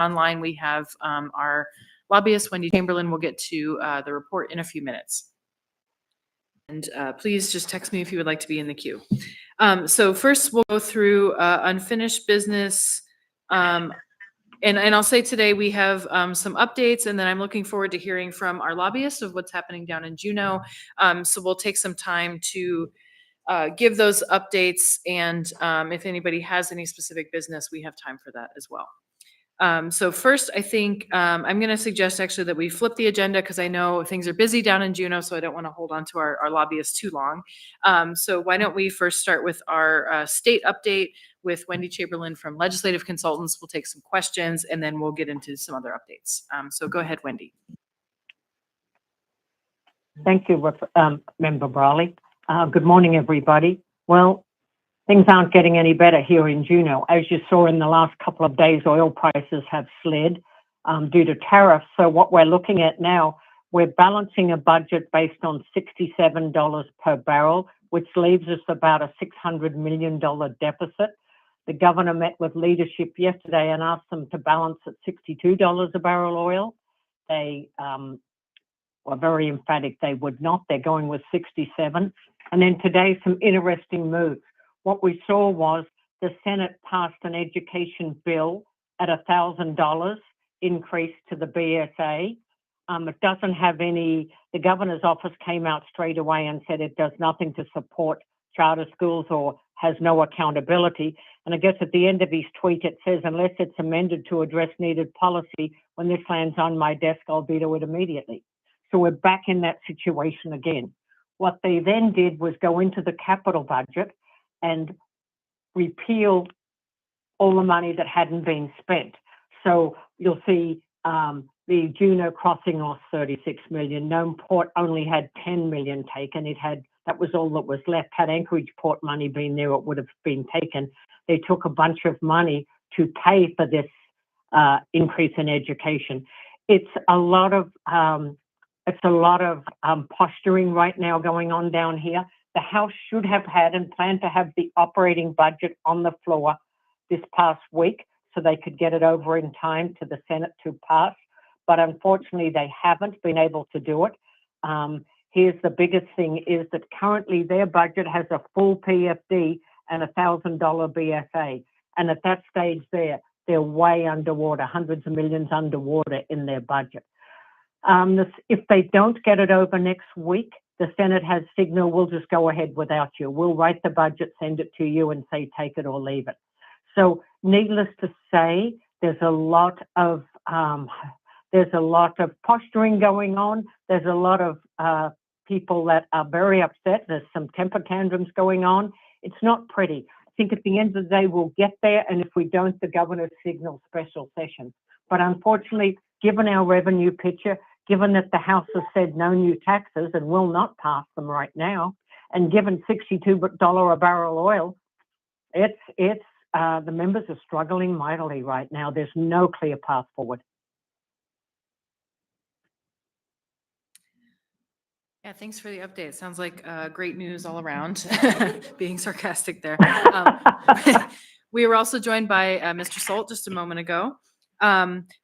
online, we have our lobbyist, Wendy Chamberlain, will get to the report in a few minutes. And please just text me if you would like to be in the queue. So first, we'll go through unfinished business. And I'll say today we have some updates, and then I'm looking forward to hearing from our lobbyist of what's happening down in Juneau. So we'll take some time to give those updates, and if anybody has any specific business, we have time for that as well. So first, I think I'm going to suggest actually that we flip the agenda because I know things are busy down in Juneau, so I don't want to hold on to our lobbyists too long. So why don't we first start with our state update with Wendy Chamberlain from Legislative Consultants. We'll take some questions, and then we'll get into some other updates. So go ahead, Wendy. Thank you, Member Brawley. Good morning, everybody. Well, things aren't getting any better here in Juneau. As you saw in the last couple of days, oil prices have slid due to tariffs. So what we're looking at now, we're balancing a budget based on $67 per barrel, which leaves us about a $600 million deficit. The governor met with leadership yesterday and asked them to balance at $62 a barrel oil. They were very emphatic they would not. They're going with 67. And then today, some interesting moves. What we saw was the Senate passed an education bill at $1,000 increase to the BSA. It doesn't have any, the governor's office came out straight away and said it does nothing to support charter schools or has no accountability. And I guess at the end of his tweet, it says, unless it's amended to address needed policy, when this lands on my desk, I'll veto it immediately. So we're back in that situation again. What they then did was go into the capital budget and repeal all the money that hadn't been spent. So you'll see the Juneau crossing lost $36 million. Nome Port only had $10 million taken. That was all that was left. Had Anchorage Port money been there, it would have been taken. They took a bunch of money to pay for this increase in education. It's a lot of posturing right now going on down here. The House should have had and planned to have the operating budget on the floor this past week so they could get it over in time to the Senate to pass. But unfortunately, they haven't been able to do it. Here's the biggest thing is that currently their budget has a full PFD and $1,000 BSA. And at that stage they're way underwater, hundreds of millions underwater in their budget. If they don't get it over next week, the Senate has signaled, we'll just go ahead without you. We'll write the budget, send it to you and say, take it or leave it. So needless to say, there's a lot of posturing going on. There's a lot of people that are very upset. There's some temper tantrums going on. It's not pretty. I think at the end of the day, we'll get there. And if we don't, the governor signals special sessions. But unfortunately, given our revenue picture, given that the House has said no new taxes and will not pass them right now, and given $62 a barrel oil, the members are struggling mightily right now. There's no clear path forward. Yeah, thanks for the update. Sounds like great news all around. Being sarcastic there. We were also joined by Mr. Salt just a moment ago.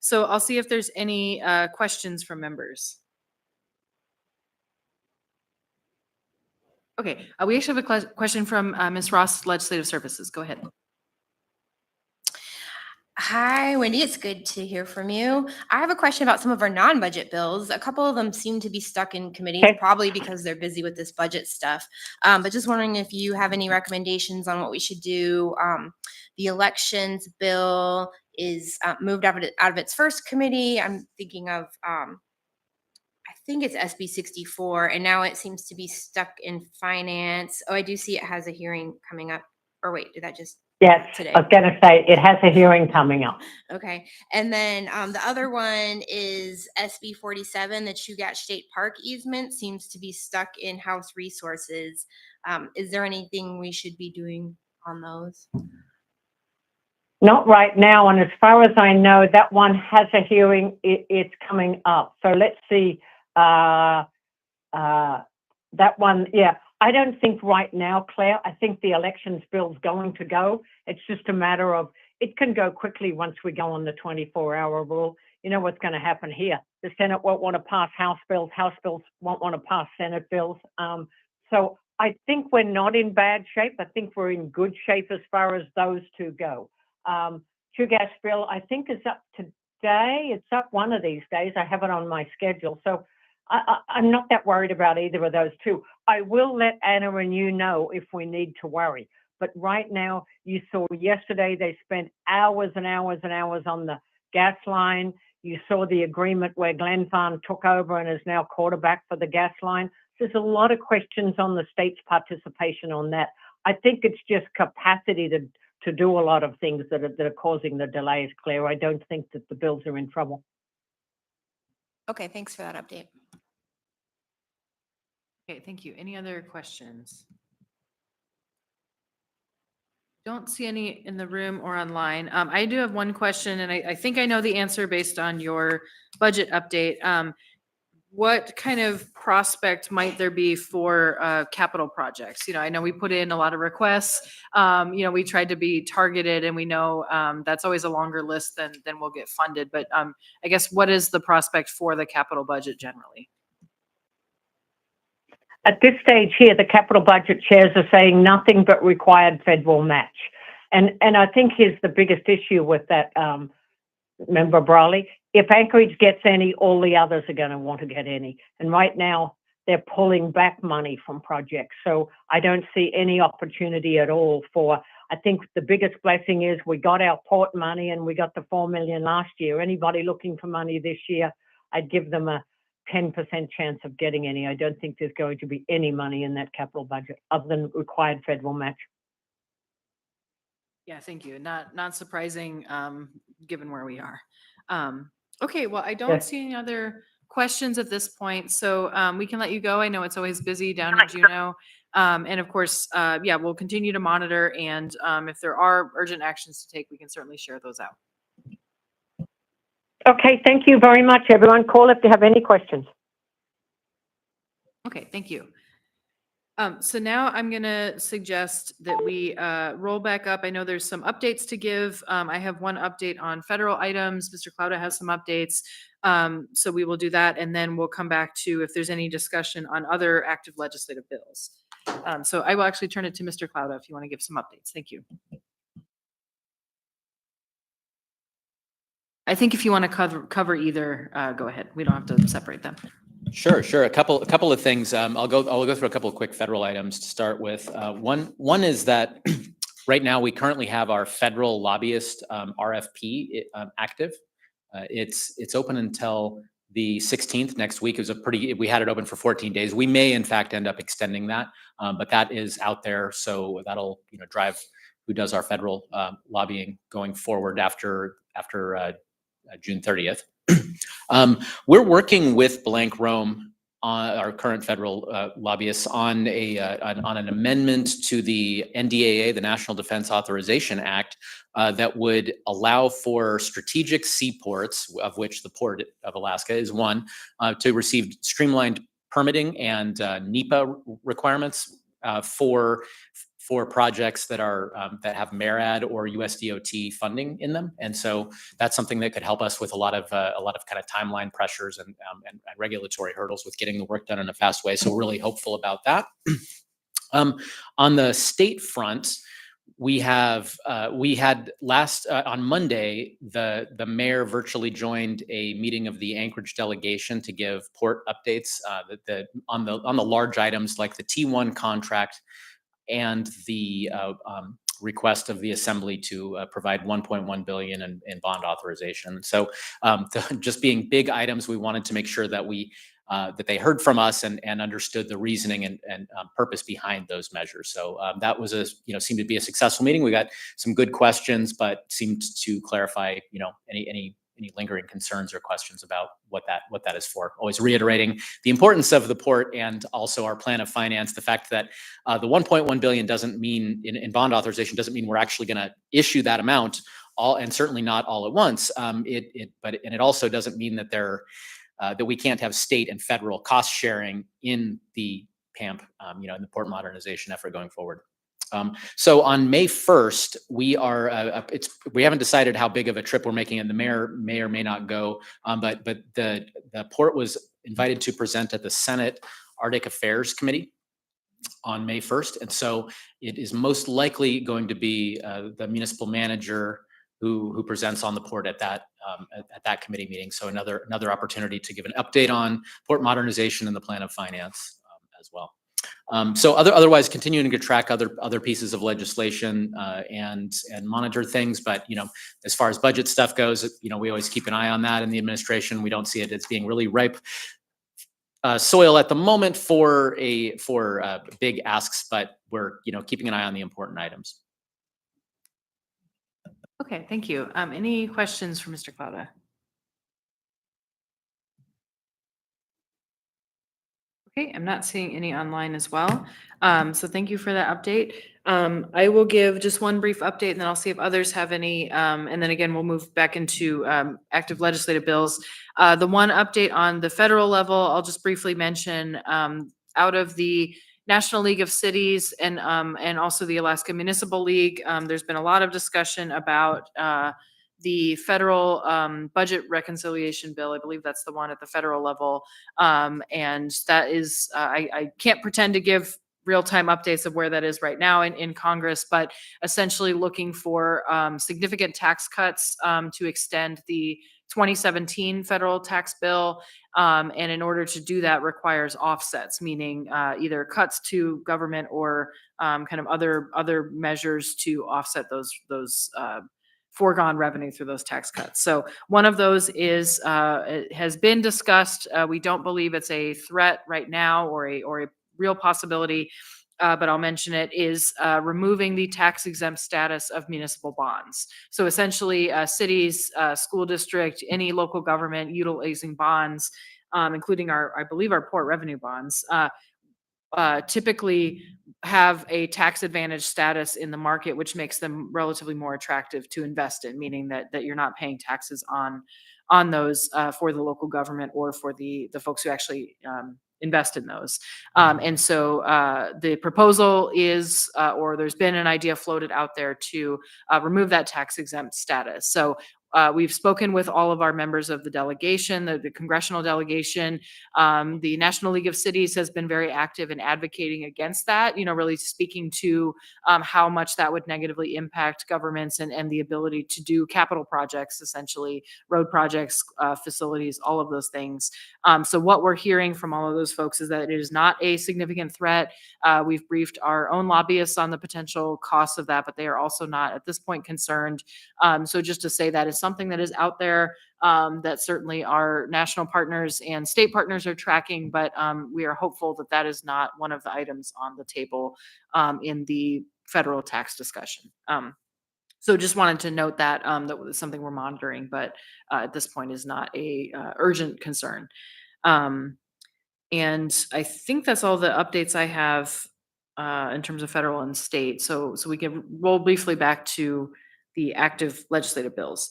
So I'll see if there's any questions from members. Okay, we actually have a question from Ms. Ross, Legislative Services. Go ahead. Hi, Wendy. It's good to hear from you. I have a question about some of our non-budget bills. A couple of them seem to be stuck in committees, probably because they're busy with this budget stuff. But just wondering if you have any recommendations on what we should do. The elections bill is moved out of its first committee. I'm thinking of, I think it's SB 64, and now it seems to be stuck in finance. Oh, I do see it has a hearing coming up. Or wait, did that just... Yes, today? I was going to say it has a hearing coming up. Okay. And then the other one is SB 47, the Chugach State Park easement seems to be stuck in House Resources. Is there anything we should be doing on those? Not right now. And as far as I know, that one has a hearing. It's coming up. So let's see. That one, yeah. I don't think right now, Claire, I think the elections bill's going to go. It's just a matter of it can go quickly once we go on the 24-hour rule. You know what's going to happen here. The Senate won't want to pass House bills won't want to pass Senate bills. So I think we're not in bad shape. I think we're in good shape as far as those two go. True gas bill, I think, is up today. It's up one of these days. I have it on my schedule. So I'm not that worried about either of those two. I will let Anna and you know if we need to worry. But right now, you saw yesterday they spent hours and hours and hours on the gas line. You saw the agreement where Glenfarne took over and is now quarterback for the gas line. There's a lot of questions on the state's participation on that. I think it's just capacity to do a lot of things that are causing the delays, Claire. I don't think that the bills are in trouble. Okay, thanks for that update. Okay, thank you. Any other questions? Don't see any in the room or online. I do have one question, and I think I know the answer based on your budget update. What kind of prospect might there be for capital projects? You know, I know we put in a lot of requests. You know, we tried to be targeted, and we know that's always a longer list than will get funded. But I guess what is the prospect for the capital budget generally? At this stage here, the capital budget chairs are saying nothing but required federal match. And I think here's the biggest issue with that, Member Brawley. If Anchorage gets any, all the others are going to want to get any. And right now, they're pulling back money from projects. So I don't see any opportunity at all for, I think the biggest blessing is we got our port money and we got the $4 million last year. Anybody looking for money this year, I'd give them a 10% chance of getting any. I don't think there's going to be any money in that capital budget other than required federal match. Yeah, thank you. Not surprising, given where we are. Okay, well, I don't Yes. see any other questions at this point, so we can let you go. I know it's always busy down in Juneau. And of course, yeah, we'll continue to monitor, and if there are urgent actions to take, we can certainly share those out. Okay, thank you very much, everyone. Call if you have any questions. Okay, thank you. So now I'm going to suggest that we roll back up. I know there's some updates to give. I have one update on federal items. Mr. Clouda has some updates. So we will do that, and then we'll come back to if there's any discussion on other active legislative bills. So I will actually turn it to Mr. Clouda if you want to give some updates. Thank you. I think if you want to cover either, go ahead. We don't have to separate them. Sure. A couple of things. I'll go through a couple of quick federal items to start with. One is that right now we currently have our federal lobbyist RFP active. It's open until the 16th next week. We had it open for 14 days. We may in fact end up extending that, but that is out there. So that'll drive who does our federal lobbying going forward after June 30th. We're working with Blank Rome, our current federal lobbyists, on an amendment to the NDAA, the National Defense Authorization Act, that would allow for strategic seaports, of which the Port of Alaska is one, to receive streamlined permitting and NEPA requirements for projects that have MARAD or USDOT funding in them, and so that's something that could help us with a lot of kind of timeline pressures and regulatory hurdles with getting the work done in a fast way. So we're really hopeful about that. On the state front, we had on Monday the mayor virtually joined a meeting of the Anchorage delegation to give port updates on the large items like the T1 contract and the request of the assembly to provide $1.1 billion in bond authorization. So just being big items, we wanted to make sure that that they heard from us and understood the reasoning and purpose behind those measures. So that was seemed to be a successful meeting. We got some good questions, but seemed to clarify any lingering concerns or questions about what that is for. Always reiterating the importance of the port and also our plan of finance. The fact that the $1.1 billion doesn't mean in bond authorization doesn't mean we're actually going to issue that amount all, and certainly not all at once. But it also doesn't mean that that we can't have state and federal cost sharing in the PAMP, in the port modernization effort going forward. So on May 1st, we haven't decided how big of a trip we're making, and the mayor may or may not go. But the port was invited to present at the Senate Arctic Affairs Committee on May 1st. And so it is most likely going to be the municipal manager who presents on the port at that committee meeting. So another opportunity to give an update on port modernization and the plan of finance as well. So otherwise continuing to track other pieces of legislation and monitor things. But, as far as budget stuff goes, we always keep an eye on that in the administration. We don't see it as being really ripe soil at the moment for big asks, but we're, keeping an eye on the important items. Okay, thank you. Any questions for Mr. Clouda? Okay, I'm not seeing any online as well. So thank you for that update. I will give just one brief update and then I'll see if others have any. And then again, we'll move back into active legislative bills. The one update on the federal level, I'll just briefly mention out of the National League of Cities and also the Alaska Municipal League, there's been a lot of discussion about the federal budget reconciliation bill. I believe that's the one at the federal level. And that is, I can't pretend to give real-time updates of where that is right now in Congress, but essentially looking for significant tax cuts to extend the 2017 federal tax bill. And in order to do that requires offsets, meaning either cuts to government or kind of other measures to offset those foregone revenue through those tax cuts. So one of those is it has been discussed. We don't believe it's a threat right now or a real possibility, but I'll mention it, is removing the tax exempt status of municipal bonds. So essentially cities, school district, any local government utilizing bonds, including I believe our port revenue bonds, typically have a tax advantage status in the market, which makes them relatively more attractive to invest in, meaning that you're not paying taxes on those for the local government or for the folks who actually invest in those. And so the proposal is, or there's been an idea floated out there to remove that tax exempt status. So we've spoken with all of our members of the delegation, the congressional delegation. The National League of Cities has been very active in advocating against that, really speaking to how much that would negatively impact governments and the ability to do capital projects, essentially road projects, facilities, all of those things. So what we're hearing from all of those folks is that it is not a significant threat. We've briefed our own lobbyists on the potential costs of that, but they are also not at this point concerned. So just to say that is something that is out there that certainly our national partners and state partners are tracking, but we are hopeful that that is not one of the items on the table in the federal tax discussion. So just wanted to note that that was something we're monitoring, but at this point is not a urgent concern. And I think that's all the updates I have in terms of federal and state. So we can roll briefly back to the active legislative bills.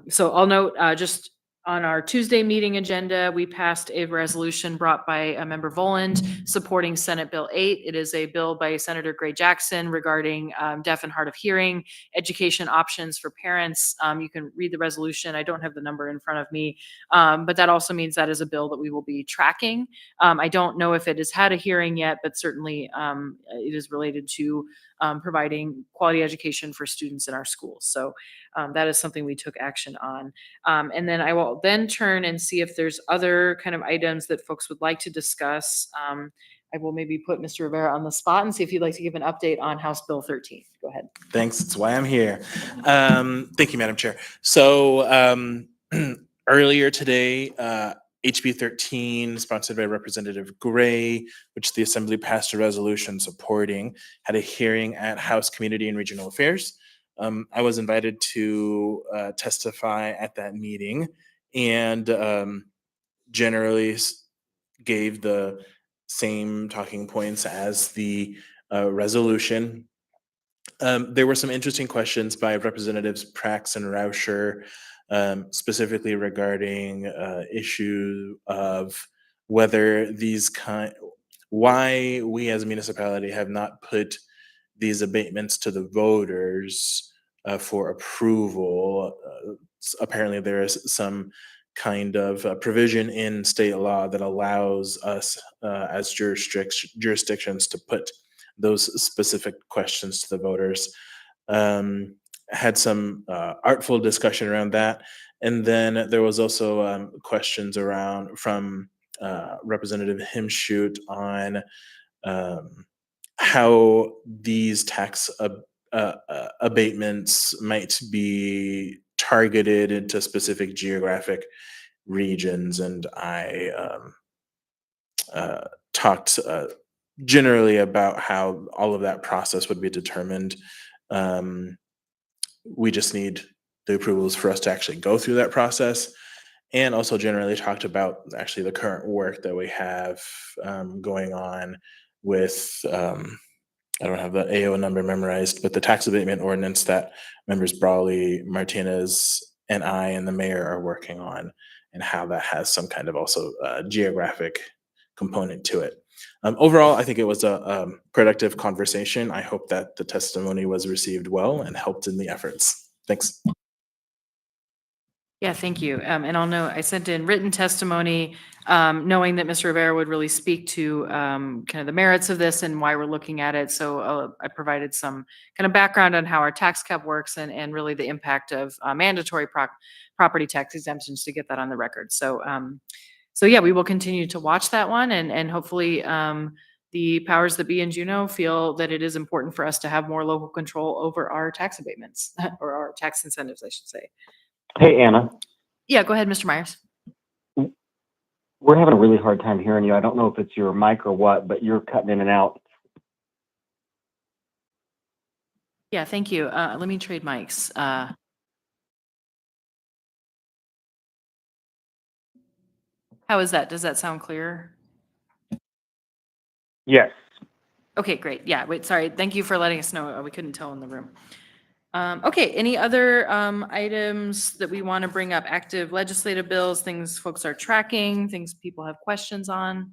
So I'll note just on our Tuesday meeting agenda, we passed a resolution brought by Member Voland supporting Senate Bill 8. It is a bill by Senator Gray Jackson regarding deaf and hard of hearing education options for parents. You can read the resolution. I don't have the number in front of me, but that also means that is a bill that we will be tracking. I don't know if it has had a hearing yet, but certainly it is related to providing quality education for students in our schools. So that is something we took action on. And then I will then turn and see if there's other kind of items that folks would like to discuss. I will maybe put Mr. Rivera on the spot and see if you'd like to give an update on House Bill 13. Go ahead. Thanks. That's why I'm here. Thank you, Madam Chair. So earlier today, HB 13, sponsored by Representative Gray, which the Assembly passed a resolution supporting, had a hearing at House Community and Regional Affairs. I was invited to testify at that meeting and generally gave the same talking points as the resolution. There were some interesting questions by Representatives Prax and Rauscher, specifically regarding issue of whether why we as a municipality have not put these abatements to the voters for approval. Apparently, there is some kind of provision in state law that allows us as jurisdictions to put those specific questions to the voters. Had some artful discussion around that. And then there was also questions around from Representative Himshoot on how these tax abatements might be targeted into specific geographic regions. And I talked generally about how all of that process would be determined. We just need the approvals for us to actually go through that process, and also generally talked about actually the current work that we have going on with, I don't have the AO number memorized, but the tax abatement ordinance that members Brawley, Martinez, and I and the mayor are working on, and how that has some kind of also geographic component to it. Overall, I think it was a productive conversation. I hope that the testimony was received well and helped in the efforts. Thanks. Yeah, thank you. And I'll note, I sent in written testimony, knowing that Mr. Rivera would really speak to kind of the merits of this and why we're looking at it. So I provided some kind of background on how our tax cap works and really the impact of mandatory property tax exemptions to get that on the record. So yeah, we will continue to watch that one, and hopefully the powers that be in Juneau feel that it is important for us to have more local control over our tax abatements or our tax incentives, I should say. Hey, Anna, Yeah, go ahead, Mr. Myers. we're having a really hard time hearing you. I don't know if it's your mic or what, but you're cutting in and out. Yeah, thank you. Let me trade mics. How is that? Does that sound clear? Yes. Okay, great. Yeah, wait, sorry. Thank you for letting us know. We couldn't tell in the room. Okay, any other items that we want to bring up? Active legislative bills, things folks are tracking, things people have questions on?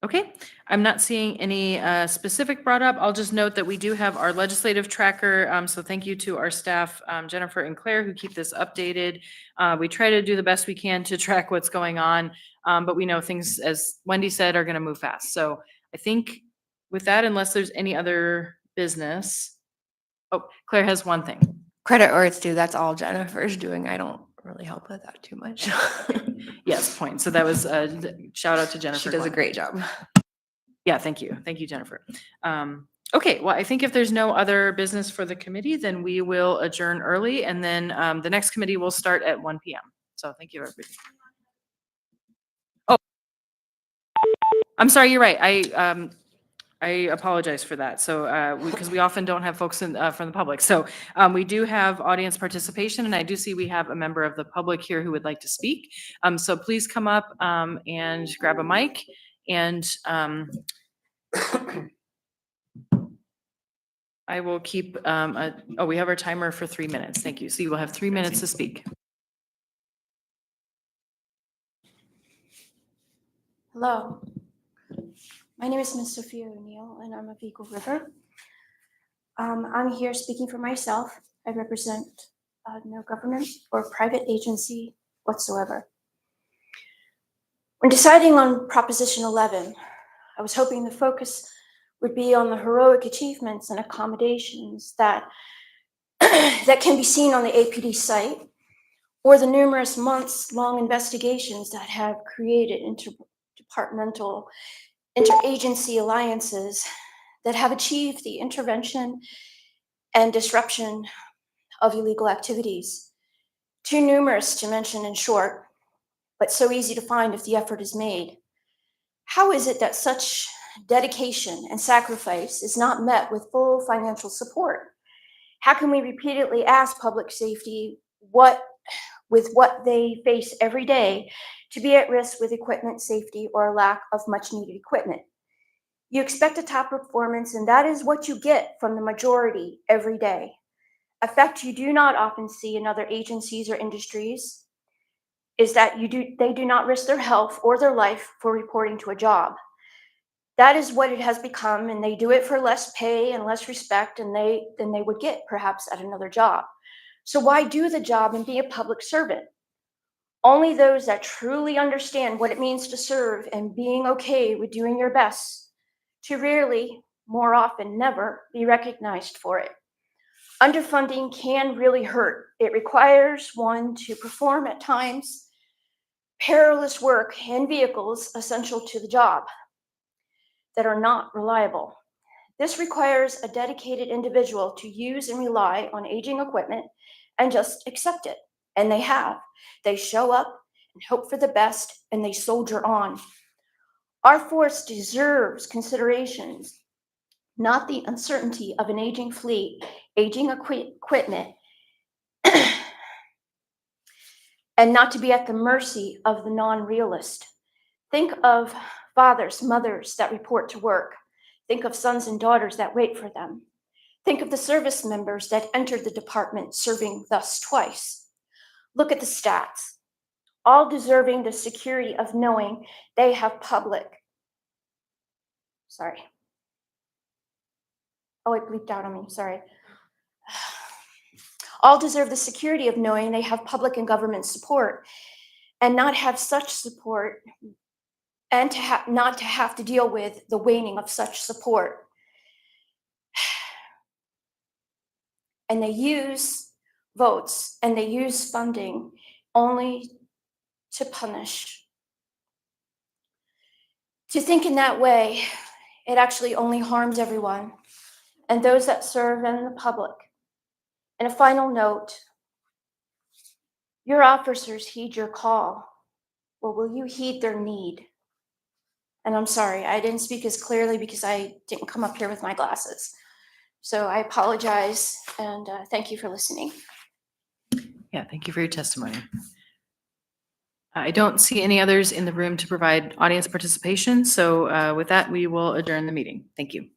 Okay, I'm not seeing any specific brought up. I'll just note that we do have our legislative tracker. So thank you to our staff, Jennifer and Claire, who keep this updated. We try to do the best we can to track what's going on, but we know things, as Wendy said, are going to move fast. So I think with that, unless there's any other business. Oh, Claire has one thing. Credit where it's due. That's all Jennifer's doing. I don't really help with that too much. Yes, point. So that was a shout out to Jennifer. She does a Glenn. great job. Yeah, thank you. Thank you, Jennifer. Okay, well, I think if there's no other business for the committee, then we will adjourn early, and then the next committee will start at 1 p.m. So thank you, everybody. Oh, I'm sorry, you're right. I apologize for that. So because we often don't have folks from the public. So we do have audience participation, and I do see we have a member of the public here who would like to speak. So please come up and grab a mic, and I will keep, oh, we have our timer for 3 minutes. Thank you. So you will have 3 minutes to speak. Hello, my name is Ms. Sophia O'Neill, and I'm of Eagle River. I'm here speaking for myself. I represent no government or private agency whatsoever. When deciding on Proposition 11, I was hoping the focus would be on the heroic achievements and accommodations that that can be seen on the APD site, or the numerous months-long investigations that have created interdepartmental, interagency alliances that have achieved the intervention and disruption of illegal activities. Too numerous to mention in short, but so easy to find if the effort is made. How is it that such dedication and sacrifice is not met with full financial support? How can we repeatedly ask public safety with what they face every day to be at risk with equipment safety or lack of much needed equipment? You expect a top performance, and that is what you get from the majority every day. A fact you do not often see in other agencies or industries. is that they do not risk their health or their life for reporting to a job. That is what it has become, and they do it for less pay and less respect than they would get perhaps at another job. So why do the job and be a public servant? Only those that truly understand what it means to serve and being okay with doing your best to rarely, more often never, be recognized for it. Underfunding can really hurt. It requires one to perform at times perilous work in vehicles essential to the job that are not reliable. This requires a dedicated individual to use and rely on aging equipment and just accept it. And they have. They show up and hope for the best, and they soldier on. Our force deserves considerations, not the uncertainty of an aging fleet, aging equipment, and not to be at the mercy of the non-realist. Think of fathers, mothers that report to work. Think of sons and daughters that wait for them. Think of the service members that entered the department serving thus twice. Look at the stats, all deserving the security of knowing they have public. Sorry. Oh, it bleeped out on me, sorry. All deserve the security of knowing they have public and government support and not have such support and not to have to deal with the waning of such support. And they use votes and they use funding only to punish. To think in that way, it actually only harms everyone and those that serve in the public. And a final note, your officers heed your call. Well, will you heed their need? And I'm sorry, I didn't speak as clearly because I didn't come up here with my glasses. So I apologize, and thank you for listening. Yeah, thank you for your testimony. I don't see any others in the room to provide audience participation. So with that, we will adjourn the meeting. Thank you.